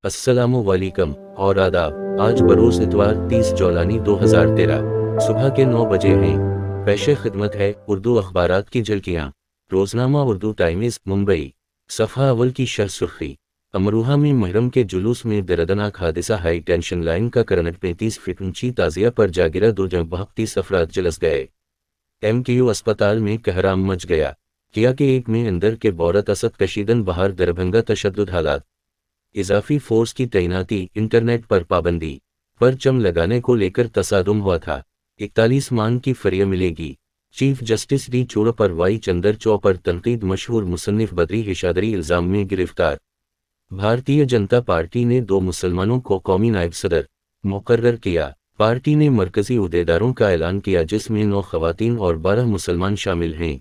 अस्सलामुअलैकुम और आदाब। आज बरोज़ इतवार 30 जुलाई 2013 सुबह के 9 बजे हैं। पेशे खिदमत है उर्दू अखबारात की झलकियाँ। रोज़नामा उर्दू टाइम्स मुंबई, सफ़ा अव्वल की शह सुर्खी। अमरोहा में मुहर्रम के जुलूस में दर्दनाक हादसा, हाई टेंशन लाइन का करंट 35 फीट ऊंची ताज़िया पर जा गिरा, 2 जगह 32 अफराद झुलस गए। MKU अस्पताल में कहराम मच गया। किया के एक में अंदर के बौरत असद कशीदन बहार दरभंगा तशद्दुद हालात। इजाफी फोर्स की तैनाती, इंटरनेट पर पाबंदी, परचम लगाने को लेकर तसादुम हुआ था। 41 मान की फरिया मिलेगी। चीफ जस्टिस डी चोड़ पर वाई चंद्रचौ पर तनकीद, मशहूर मुसन्निफ बदरी हिशादरी इल्ज़ाम में गिरफ्तार। भारतीय जनता पार्टी ने 2 मुसलमानों को कौमी नायब सदर मुकर्रर किया। पार्टी ने मरकजी उहदेदारों का ऐलान किया, जिसमें 9 खवातीन और 12 मुसलमान शामिल हैं।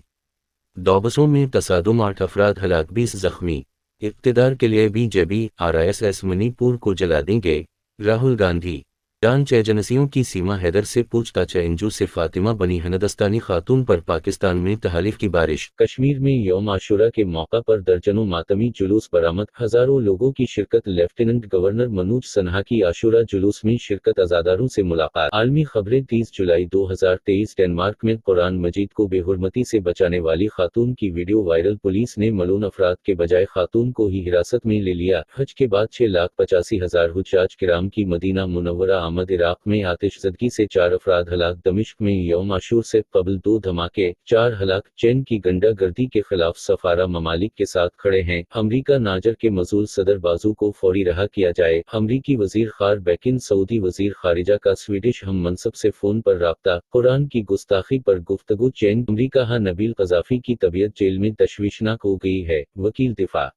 दौबसों में तसादुम, 8 अफराद हलाक, 20 जख्मी। इक़्तिदार के लिए बीजेपी RSS मणिपुर को जला देंगे, राहुल गांधी। जांच एजेंसियों की सीमा हैदर से पूछताछ। एनजू से फातिमा बनी हिंदुस्तानी खातून पर पाकिस्तान में तहालिफ की बारिश। कश्मीर में यौम आशुरा के मौका पर दर्जनों मातमी जुलूस बरामद, हजारों लोगों की शिरकत। लेफ्टिनेंट गवर्नर मनोज सिन्हा की आशुरा जुलूस में शिरकत, अज़ादारों से मुलाकात। आलमी खबरें 30 जुलाई 2023 डेनमार्क में कुरान मजीद को बेहुरमती से बचाने वाली खातून की वीडियो वायरल। पुलिस ने मलून अफराद के बजाय खातून को ही हिरासत में ले लिया। हज के बाद 6,85,000 हुज्जाज किराम की मदीना मुनव्वरा आमद। इराक में आतिशज़दगी से 4 अफराद हलाक। दमिश्क में यौम आशूर से कबल 2 धमाके, 4 हलाक। चैन की गुंडागर्दी के खिलाफ सफारा ममालिक के साथ खड़े हैं। अमरीका नाजर के मजूल सदर बाजू को फौरी रहा किया जाए। अमरीकी वजीर खार बैकिन, सऊदी वजीर खारिजा का स्वीडिश हम मनसब से फोन पर राब्ता। कुरान की गुस्ताखी पर गुफ्तगू। चैन। अमरीका नबील क़ज़ाफ़ी की तबीयत जेल में तशवीशनाक हो गई है, वकील दिफा।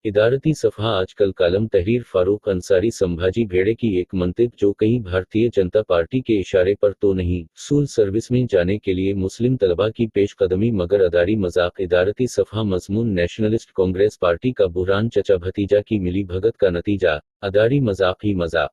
इदारती सफ़हा आजकल कालम तहरीर फारूक अंसारी। संभाजी भेड़े की एक मंतिक, जो कहीं भारतीय जनता पार्टी के इशारे पर तो नहीं। सूल सर्विस में जाने के लिए मुस्लिम तलबा की पेशकदमी, मगर अदारी मजाक। इदारती सफ़हा मज़मून, नेशनलिस्ट कांग्रेस पार्टी का बुहरान, चचा भतीजा की मिली भगत का नतीजा। अदारी मजाक ही मजाक।